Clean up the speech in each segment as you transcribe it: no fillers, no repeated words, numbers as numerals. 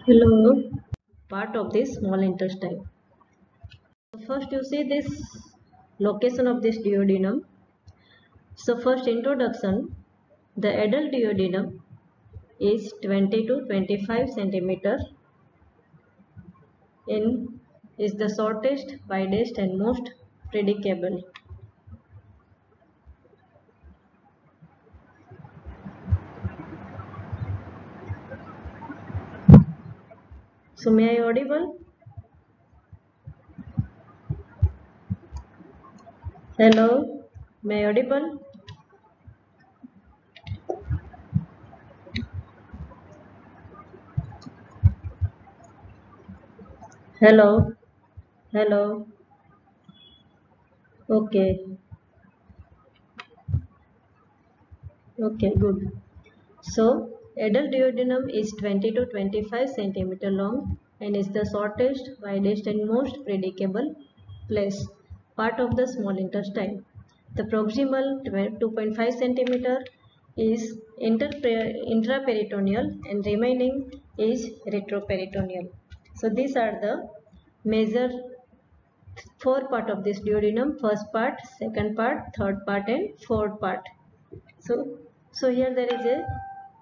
Hello, part of this small intestine. So first you see this location of this duodenum. So first introduction, the adult duodenum is 20 to 25 centimeter in is the shortest, widest and most predicable. So may I audible? Hello, may I audible? Hello, hello. Okay, okay, good. So, adult duodenum is 20 to 25 centimeter long and is the shortest, widest and most predicable place, part of the small intestine. The proximal 2.5 centimeter is intraperitoneal and remaining is retroperitoneal. So, these are the major four part of this duodenum: first part, second part, third part and fourth part. So, so here there is a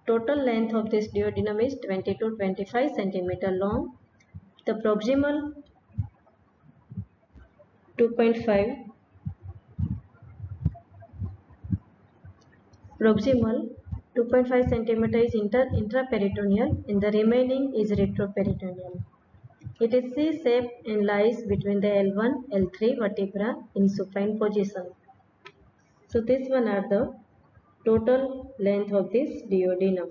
total length of this duodenum is 20 to 25 centimeter long. The proximal 2.5 proximal 2.5 centimeter is intraperitoneal and the remaining is retroperitoneal. It is C-shaped and lies between the L1 L3 vertebra in supine position. So this one are the total length of this duodenum.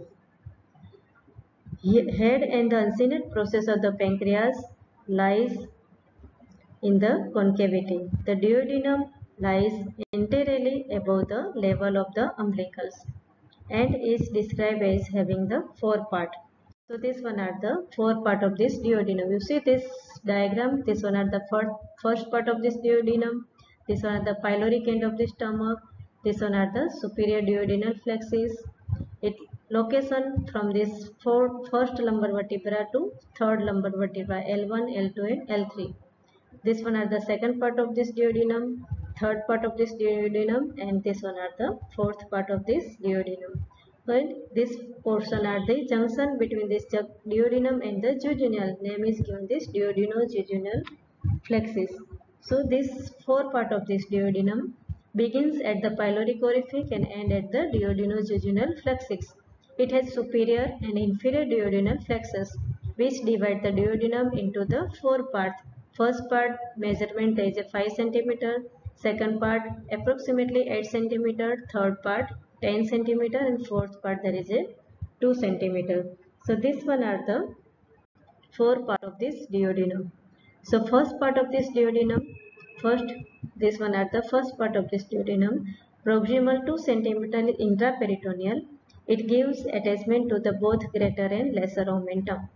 Head and the uncinate process of the pancreas lies in the concavity. The duodenum lies entirely above the level of the umbilicus and is described as having the four part. So this one are the four part of this duodenum. You see this diagram, this one are the first part of this duodenum, this one are the pyloric end of the stomach, this one are the superior duodenal flexes. It location from this first lumbar vertebra to third lumbar vertebra L1, L2 and L3. This one are the second part of this duodenum, third part of this duodenum and this one are the fourth part of this duodenum. Well, this portion are the junction between this duodenum and the jejunal. Name is given this duodenojejunal flexus. So this four part of this duodenum begins at the pyloric orifice and end at the duodenojejunal flexus. It has superior and inferior duodenal flexus which divide the duodenum into the four parts. First part measurement is a 5 centimeter, second part approximately 8 centimeter, third part 10 centimeter and fourth part there is a 2 centimeter. So this one are the four part of this duodenum. So first part of this duodenum, first this one are the first part of this duodenum, proximal 2 centimeter intraperitoneal. It gives attachment to the both greater and lesser omentum.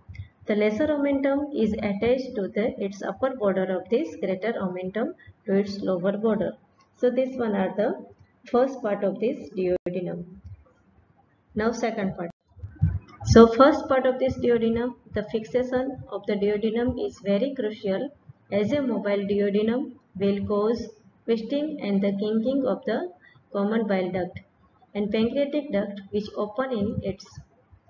The lesser omentum is attached to its upper border of this greater omentum to its lower border. So this one are the first part of this duodenum. Now second part. So first part of this duodenum, the fixation of the duodenum is very crucial as a mobile duodenum will cause twisting and the kinking of the common bile duct and pancreatic duct which open in its.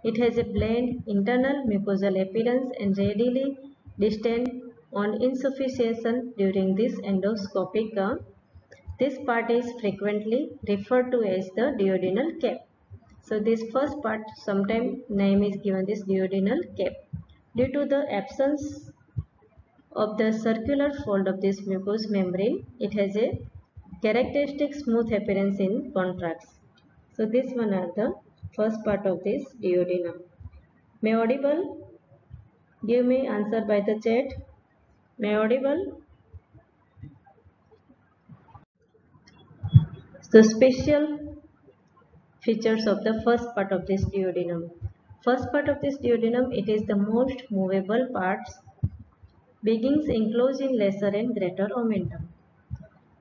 It has a bland internal mucosal appearance and readily distend on insufficiency during this endoscopic. This part is frequently referred to as the duodenal cap. So this first part sometimes name is given this duodenal cap. Due to the absence of the circular fold of this mucous membrane, it has a characteristic smooth appearance in contracts. So this one are the first part of this duodenum. May audible? Give me answer by the chat. May audible? So special features of the first part of this duodenum. First part of this duodenum, it is the most movable parts, begins enclosed in lesser and greater omentum.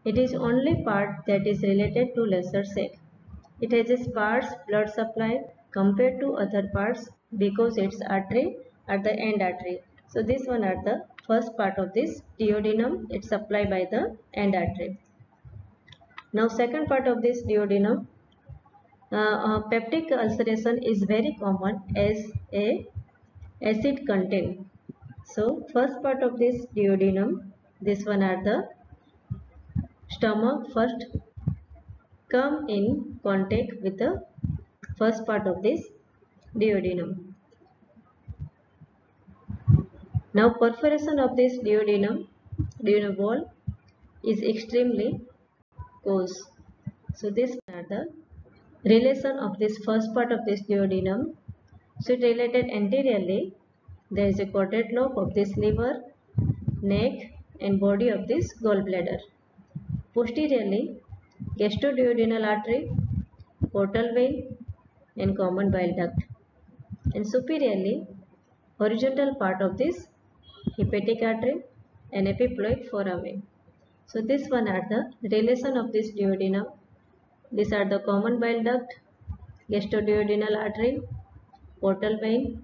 It is only part that is related to lesser sac. It has a sparse blood supply compared to other parts because its artery at the end artery. So this one at the first part of this duodenum, it's supplied by the end artery. Now second part of this duodenum, peptic ulceration is very common as a acid content. So first part of this duodenum, this one are the stomach first come in contact with the first part of this duodenum. Now perforation of this duodenum wall is extremely coarse. So this are the relation of this first part of this duodenum. So related anteriorly, there is a quadrate lobe of this liver, neck and body of this gallbladder. Posteriorly, gastroduodenal artery, portal vein and common bile duct. And superiorly, horizontal part of this hepatic artery and epiploic foramen. So this one are the relation of this duodenum. These are the common bile duct, gastroduodenal artery, portal vein.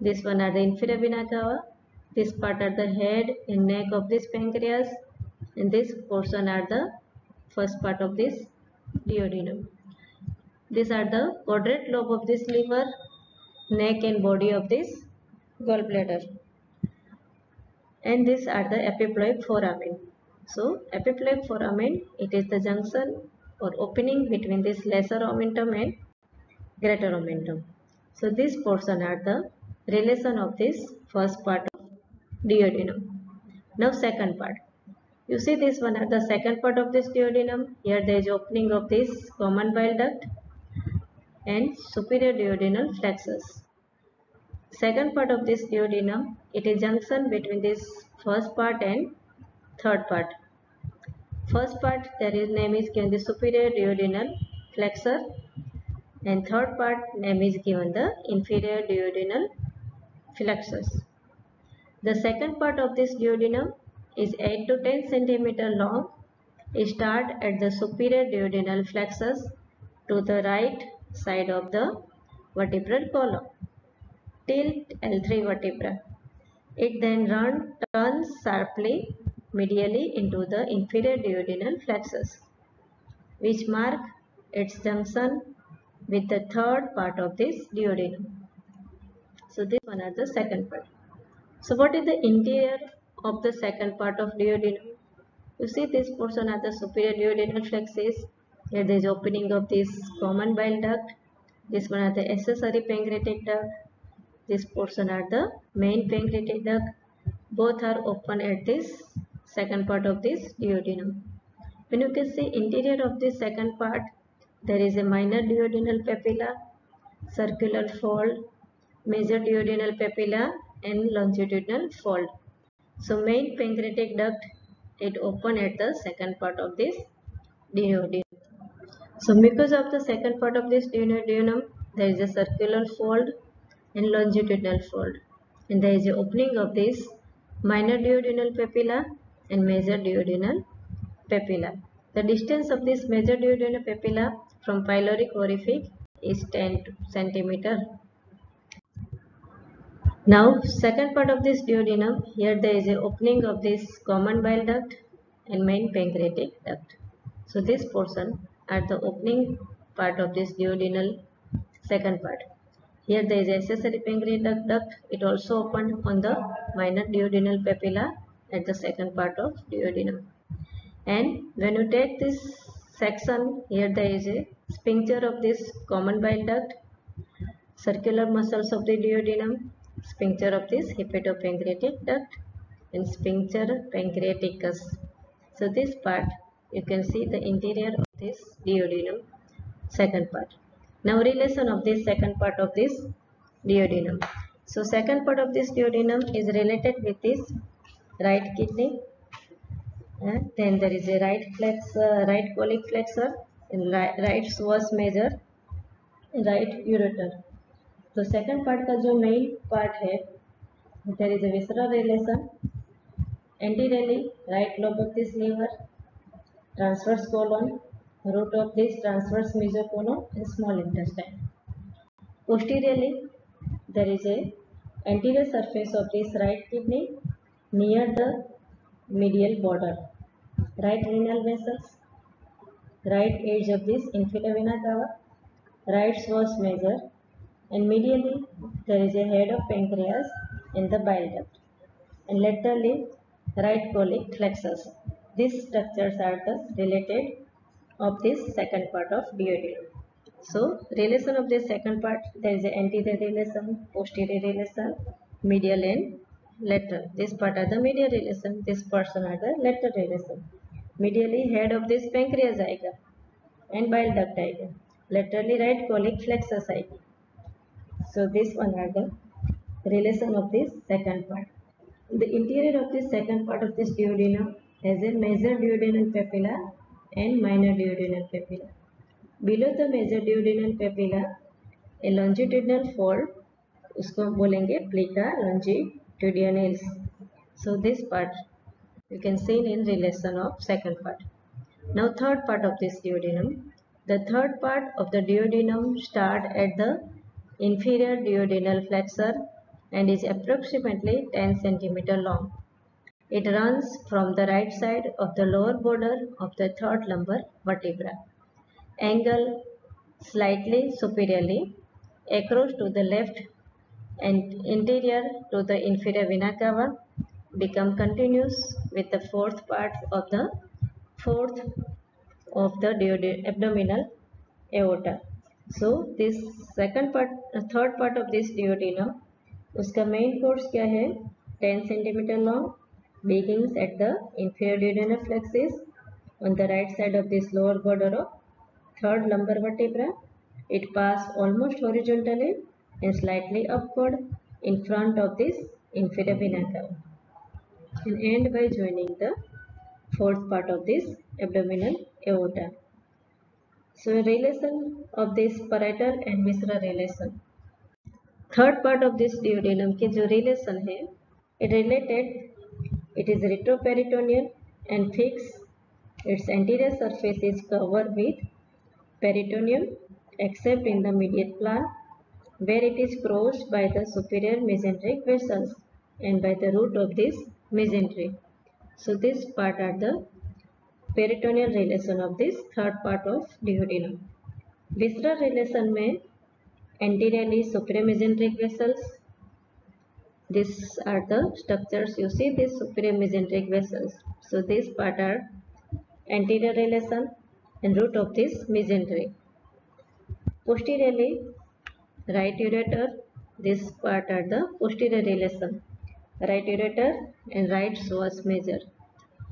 This one are the inferior vena cava. This part are the head and neck of this pancreas, and this portion are the first part of this duodenum. These are the quadrate lobe of this liver, neck and body of this gallbladder. And these are the epiploic foramen. So epiploic foramen, it is the junction or opening between this lesser omentum and greater omentum. So this portion are the relation of this first part of duodenum. Now second part. You see this one at the second part of this duodenum. Here there is opening of this common bile duct and superior duodenal plexus. Second part of this duodenum, it is junction between this first part and third part. First part, there is name is given the superior duodenal flexor, and third part name is given the inferior duodenal flexus. The second part of this duodenum is 8 to 10 cm long. It start at the superior duodenal flexus to the right side of the vertebral column till L3 vertebra. It then turns sharply medially into the inferior duodenal flexus, which mark its junction with the third part of this duodenum. So this one is the second part. So what is the interior of the second part of duodenum? You see this portion are the superior duodenal flexus. Here there is opening of this common bile duct. This one are the accessory pancreatic duct. This portion are the main pancreatic duct. Both are open at this second part of this duodenum. When you can see interior of this second part, there is a minor duodenal papilla, circular fold, major duodenal papilla and longitudinal fold. So main pancreatic duct, it open at the second part of this duodenum. So because of the second part of this duodenum, there is a circular fold and longitudinal fold, and there is a opening of this minor duodenal papilla and major duodenal papilla. The distance of this major duodenal papilla from pyloric orifice is 10 cm. Now second part of this duodenum, here there is a opening of this common bile duct and main pancreatic duct. So this portion at the opening part of this duodenal second part. Here there is accessory pancreatic duct. It also opened on the minor duodenal papilla at the second part of duodenum. And when you take this section, here there is a sphincter of this common bile duct, circular muscles of the duodenum, sphincter of this hepatopancreatic duct and sphincter pancreaticus. So this part you can see the interior of this duodenum second part. Now relation of this second part of this duodenum. So second part of this duodenum is related with this right kidney, and then there is a right colic flexor and right psoas major, right ureter. तो second part का जो main part है, there is a visceral relation anteriorly right lobe of this liver, transverse colon, root of this transverse mesocolon and small intestine. Posteriorly there is a Anterior surface of this right kidney near the medial border. Right renal vessels, right edge of this inferior vena cava, right psoas major, and medially there is a head of pancreas in the bile duct, and laterally right colic plexus. These structures are the related of this second part of duodenum. So relation of this second part, there is an anterior relation, posterior relation, medial and lateral. This part are the medial relation, this portion are the lateral relation. Medially head of this pancreas आएगा and bile duct आएगा. Laterally right colic plexus आएगी. So this one are the relation of this second part. The interior of this second part of this duodenum has a major duodenal papilla and minor duodenal papilla. Below the major duodenal papilla, a longitudinal fold, उसको बोलेंगे plica longitudinalis. So this part you can see in relation of second part. Now third part of this duodenum. The third part of the duodenum start at the inferior duodenal flexure and is approximately 10 cm long. It runs from the right side of the lower border of the third lumbar vertebra. Angle slightly superiorly across to the left and interior to the inferior vena cava, become continuous with the fourth of the abdominal aorta. So this third part of this duodenum, उसका main force क्या है? 10 cm long, begins at the inferior duodenal plexus on the right side of this lower border of third lumbar vertebra. It passes almost horizontally and slightly upward in front of this inferior vena cava and end by joining the fourth part of this abdominal aorta. So relation of this parietal and visceral relation. Third part of this duodenum के जो relation है, it is retroperitoneal and fixed. Its anterior surface is covered with peritoneum except in the medial plan where it is crossed by the superior mesenteric vessels and by the root of this mesentery. So this part are the peritoneal relation of this third part of duodenum. Visceral relation में anteriorly superior mesenteric vessels. These are the structures you see, these superior mesenteric vessels. So this part are anterior relation and root of this mesentery. Posteriorly right ureter, this part are the posterior relation. Right ureter and right psoas major.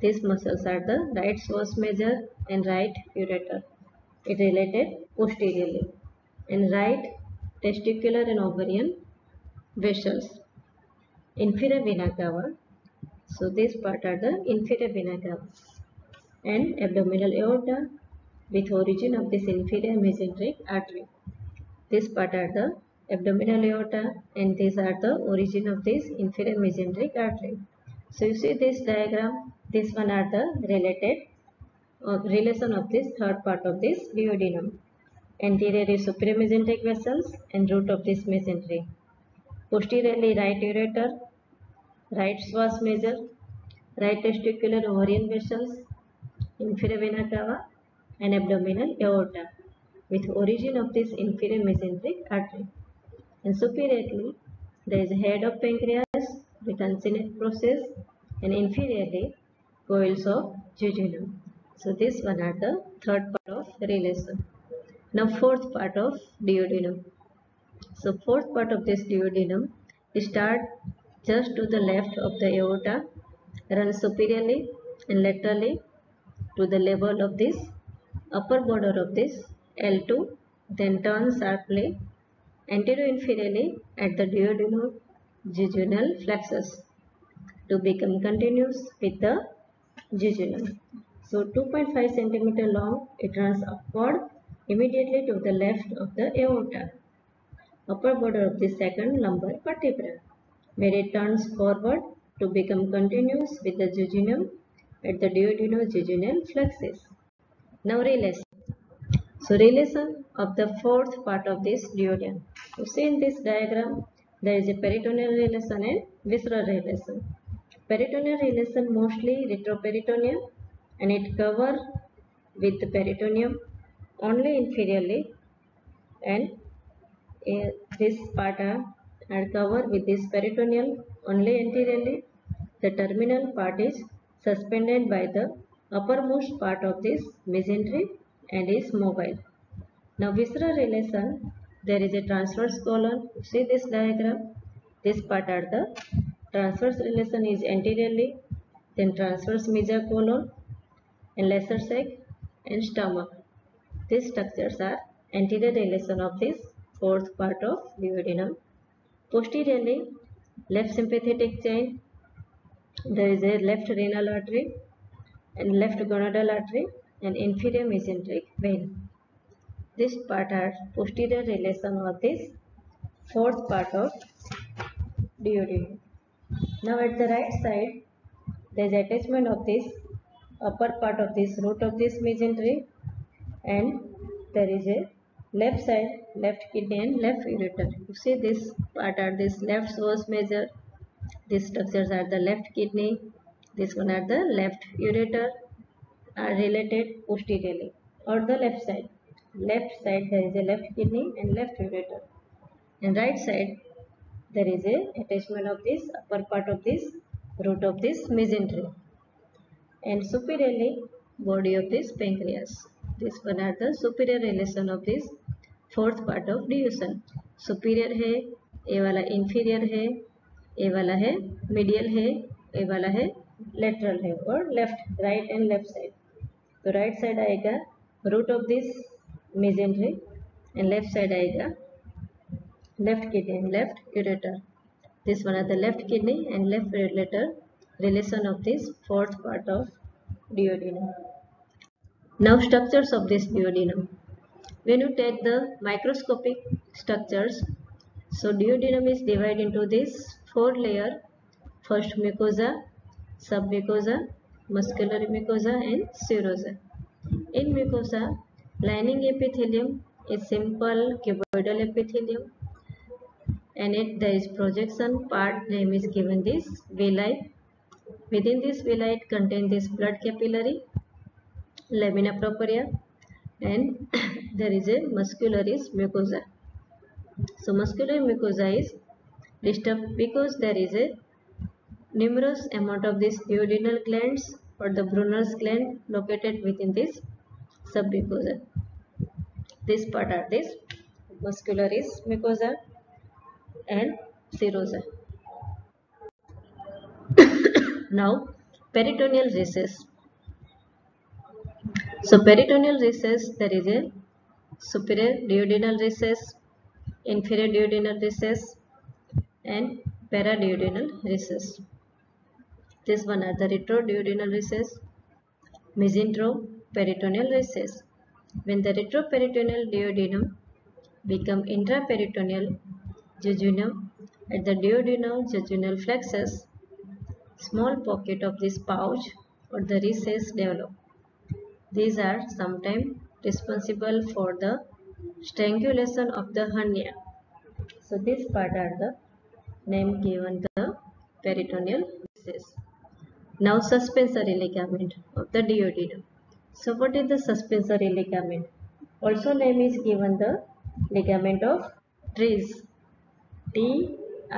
These muscles are the right psoas major and right ureter. It related posteriorly. And right testicular and ovarian vessels. Inferior vena cava. So this part are the inferior vena cava. And abdominal aorta with origin of this inferior mesenteric artery. This part are the abdominal aorta and these are the origin of this inferior mesenteric artery. So you see this diagram, this one are the related relation of this third part of this duodenum. Anterior is superior mesenteric vessels and root of this mesentery. Posteriorly right ureter, right psoas major, right testicular ovarian vessels, inferior vena cava and abdominal aorta with origin of this inferior mesenteric artery. And superiorly there is a head of pancreas with uncinate process and inferiorly coils of jejunum. So this one are the third part of relation. Now fourth part of duodenum. So fourth part of this duodenum start just to the left of the aorta, run superiorly and laterally to the level of this upper border of this L2, then turn sharply anteroinferiorly at the duodenojejunal plexus to become continuous with the jejunum. So 2.5 cm long, it runs upward immediately to the left of the aorta, upper border of the second lumbar vertebra, where it turns forward to become continuous with the jejunum at the duodenojejunal plexus. Now relation. So relation of the fourth part of this duodenum. You see in this diagram, There is a peritoneal relation and visceral relation. Peritoneal relation mostly retroperitoneal and it cover with the peritoneum only inferiorly, and this part are covered with this peritoneal only anteriorly. The terminal part is suspended by the uppermost part of this mesentery and is mobile. Now visceral relation, there is a transverse colon. See this diagram. This part are the transverse relation is anteriorly, then transverse mesocolon and lesser sac and stomach. These structures are anterior relation of this fourth part of duodenum. Posteriorly, left sympathetic chain, there is a left renal artery and left gonadal artery and inferior mesenteric vein. This part are posterior relation of this fourth part of duodenum. Now at the right side, there is attachment of this upper part of this root of this mesentery, and there is a left side, left kidney and left ureter. You see this part are this left psoas major. These structures are the left kidney. This one are the left ureter, are related posteriorly or the left side. Left side there is a left kidney and left ureter, and right side there is a attachment of this upper part of this root of this mesentery, and superiorly body of this pancreas. This one are the superior relation of this fourth part of duodenum. Superior है, ये वाला inferior है, ये वाला है medial है, ये वाला है लेटरल है, और left right and left side. तो राइट साइड आएगा root of this mesentery and left side आएगा left kidney and left ureter. This one are the left kidney and left ureter relation of this fourth part of duodenum. Now structures of this duodenum. When you take the microscopic structures, so duodenum is divided into this four layer. First mucosa, submucosa, muscular mucosa and serosa. In mucosa, lining epithelium is simple cuboidal epithelium, and there is projection part name is given this villi. Within this villi it contains this blood capillary, lamina propria, and there is a muscularis mucosa. So muscular mucosa is disturbed because there is a numerous amount of these duodenal glands or the Brunner's gland located within this submucosa. This part are this muscularis mucosa and serosa. Now peritoneal recess. So peritoneal recess, there is a superior duodenal recess, inferior duodenal recess and paraduodenal recess. This one are the retroduodenal recess, mesenteroperitoneal recess. When the retroperitoneal duodenum become intraperitoneal jejunum at the duodenal-jejunal plexus, small pocket of this pouch or the recess develop. These are sometimes responsible for the strangulation of the hernia. So this part are the name given the peritoneal recess. Now suspensory ligament of the duodenum. So what is the suspensory ligament? Also name is given the ligament of Treitz. T-R-E-I-T-Z.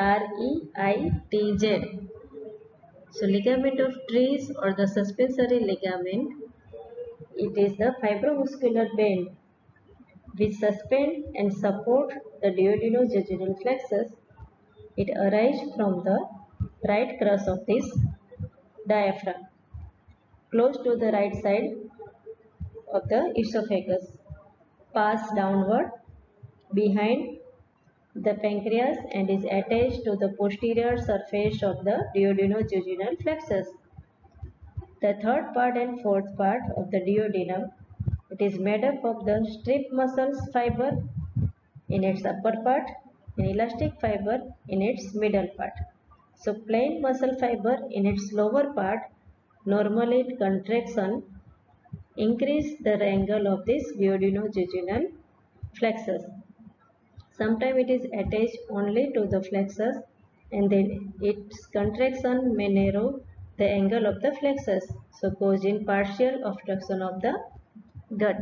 So ligament of Treitz or the suspensory ligament, it is the fibromuscular band which suspend and support the duodenojejunal plexus. It arises from the right crus of this diaphragm, close to the right side of the esophagus, pass downward behind the pancreas and is attached to the posterior surface of the duodenojejunal plexus. The third part and fourth part of the duodenum, it is made up of the strip muscle fiber in its upper part and elastic fiber in its middle part. So plain muscle fiber in its lower part, normally contraction increase the angle of this duodenojejunal plexus. Sometimes it is attached only to the flexus, and then its contraction may narrow the angle of the flexus, so causing partial obstruction of the gut.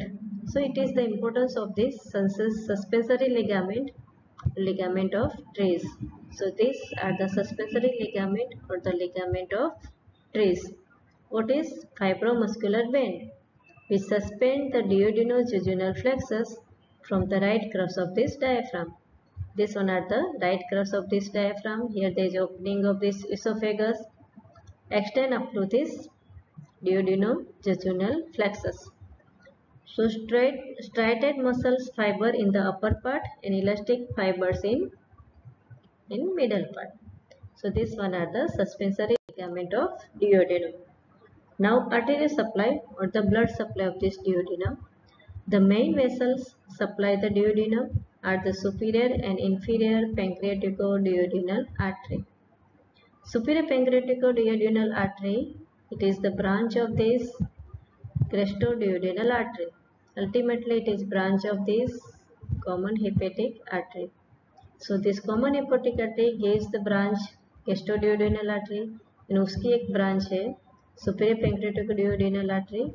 So it is the importance of this suspensory ligament of Treves. So these are the suspensory ligament or the ligament of Treves. What is fibromuscular band? We suspend the duodenojejunal flexus from the right crus of this diaphragm. This one are the right crus of this diaphragm. Here there is opening of this esophagus. Extend up to this duodenojejunal flexus. So striated muscles fiber in the upper part and elastic fibers in middle part. So this one are the suspensory ligament of duodenum. Now arterial supply or the blood supply of this duodenum. The main vessels supply the duodenum are the superior and inferior pancreatico-duodenal artery. Superior pancreatico-duodenal artery, it is the branch of this gastrocduodenal artery. Ultimately, it is branch of this common hepatic artery. So this common hepatic artery gives the branch gastrocduodenal artery, and उसकी एक branch है superior pancreatico-duodenal artery,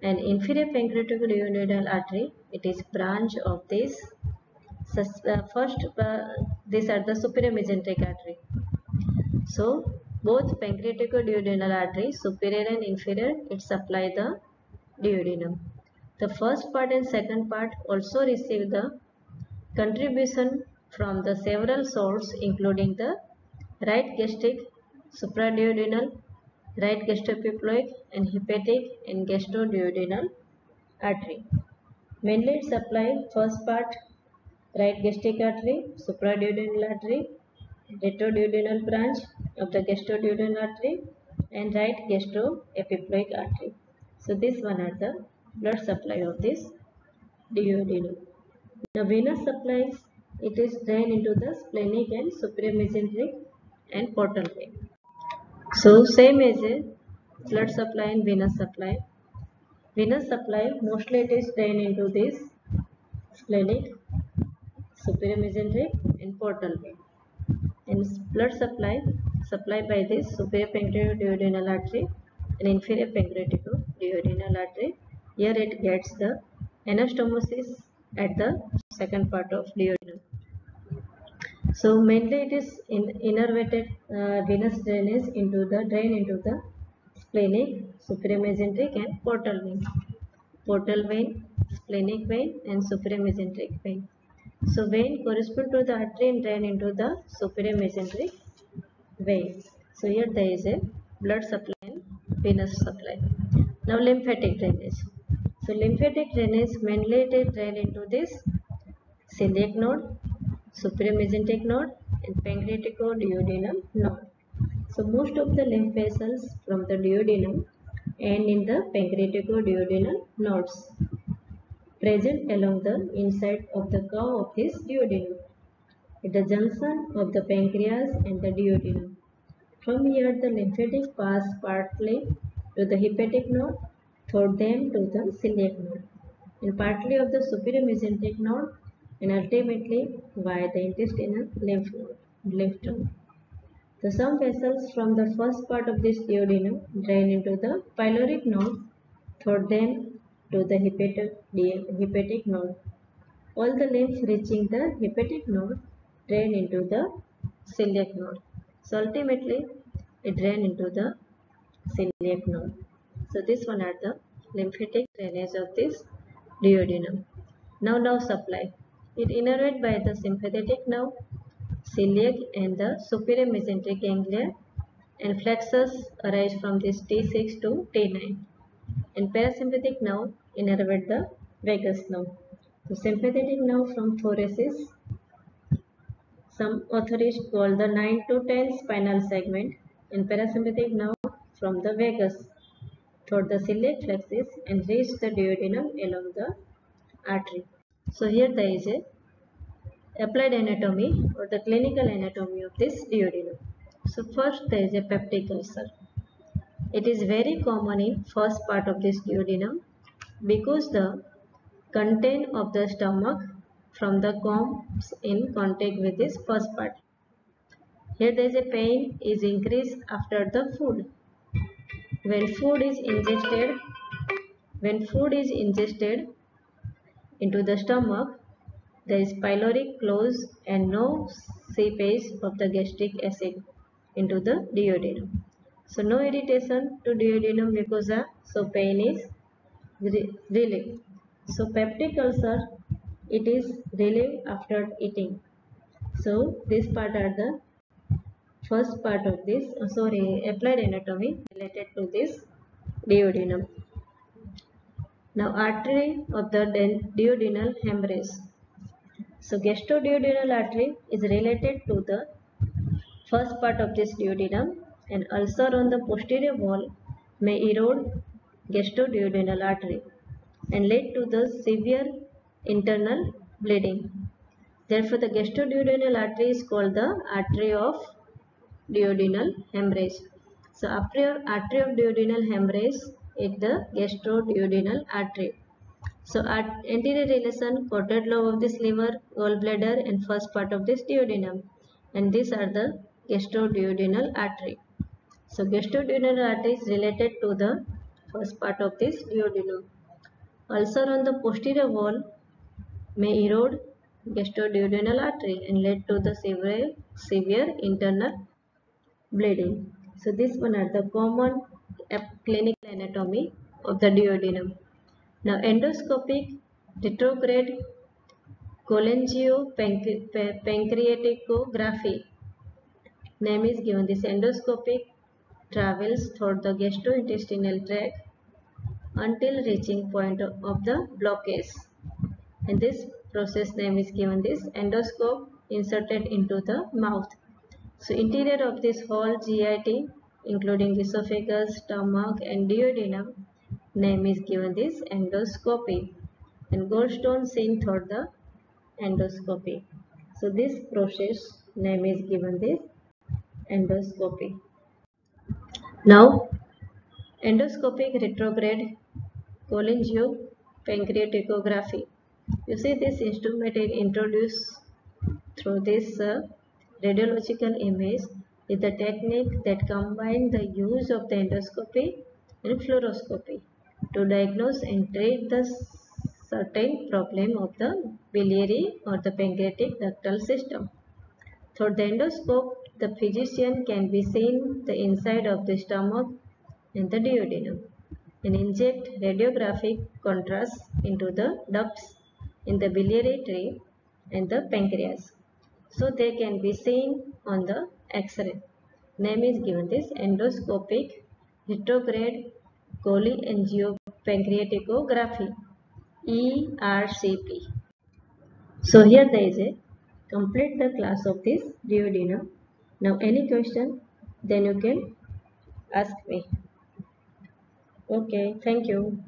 and inferior pancreatico-duodenal artery. It is branch of this these are the superior mesenteric artery. So both pancreatico-duodenal artery, superior and inferior, it supply the duodenum. The first part and second part also receive the contribution from the several sources, including the right gastric, supraduodenal, right gastroepiploic, and hepatic and gastroduodenal artery. Mainly it supply first part right gastric artery, supraduodenal artery, retroduodenal branch of the gastroduodenal artery, and right gastroepiploic artery. So this one are the blood supply of this duodenum. The venous supplies, it is drained into the splenic and superior mesenteric and portal vein. So same as a blood supply and venous supply. Venous supply mostly it is drained into this splenic, superior mesenteric and portal vein. And blood supplied by this superior pancreatico-duodenal artery and inferior pancreatico-duodenal artery. Here it gets the anastomosis at the second part of duodenum. So mainly it is innervated venous drainage into the splenic, superior mesenteric and portal vein. Portal vein, splenic vein and superior mesenteric vein. So vein correspond to the artery and drain into the superior mesenteric vein. So here there is a blood supply and venous supply. Now lymphatic drainage. So lymphatic drainage mainly it is drain into this celiac node, superior mesenteric node and pancreatico-duodenal node. So most of the lymph vessels from the duodenum end in the pancreatico-duodenal nodes present along the inside of the curve of this duodenum at the junction of the pancreas and the duodenum. From here the lymphatic pass partly to the hepatic node, through them to the celiac node, and partly of the superior mesenteric node, and ultimately via the intestinal lymph node. The some vessels from the first part of this duodenum drain into the pyloric node, through them to the hepatic node. All the lymph reaching the hepatic node drain into the celiac node. So ultimately it drain into the celiac node. So this one are the lymphatic drainage of this duodenum. Now nerve supply. It innervated by the sympathetic nerve, celiac and the superior mesenteric ganglia, and flexus arise from this T6 to T9. And parasympathetic nerve innervate the vagus nerve. So sympathetic nerve from thoracic, some authorities call the 9 to 10 spinal segment, and parasympathetic nerve from the vagus through the celiac plexus and reach the duodenum along the artery. So here there is a applied anatomy or the clinical anatomy of this duodenum. So first there is a peptic ulcer. It is very common in first part of this duodenum because the content of the stomach from the comes in contact with this first part. Here there is a pain is increased after the food. When food is ingested into the stomach, there is pyloric close and no seepage of the gastric acid into the duodenum. So no irritation to duodenum mucosa, so pain is relieved. So peptic ulcer, it is relieved after eating. So this part are the first part of this, applied anatomy related to this duodenum. Now artery of the duodenal hemorrhage. So gastroduodenal artery is related to the first part of this duodenum, and ulcer on the posterior wall may erode gastroduodenal artery and lead to the severe internal bleeding. Therefore, the gastroduodenal artery is called the artery of duodenal hemorrhage. So, artery of duodenal hemorrhage is the gastroduodenal artery. So, anterior relation, caudate lobe of this liver, gallbladder, and first part of this duodenum, and these are the gastroduodenal artery. So, gastroduodenal artery is related to the first part of this duodenum. Ulcer on the posterior wall may erode gastroduodenal artery and lead to the severe internal bleeding. So, this one are the common clinical anatomy of the duodenum. Now, endoscopic retrograde cholangiopancreaticography name is given. This endoscopic travels through the gastrointestinal tract until reaching point of the blockage, and this process name is given. This endoscope inserted into the mouth. So interior of this whole GIT including esophagus, stomach and duodenum name is given this endoscopy, and gallstone seen through the endoscopy. So this process name is given this endoscopy. Now endoscopic retrograde cholangiopancreaticography. You see this instrument is introduced through this radiological image is the technique that combines the use of the endoscopy and fluoroscopy to diagnose and treat the certain problem of the biliary or the pancreatic ductal system. Through the endoscope, the physician can be seen the inside of the stomach and the duodenum and inject radiographic contrast into the ducts in the biliary tree and the pancreas. So they can be seen on the X-ray. Name is given this endoscopic retrograde cholangiopancreaticography, ERCP. So here there is a complete the class of this duodenum. Now any question, then you can ask me. Okay, thank you.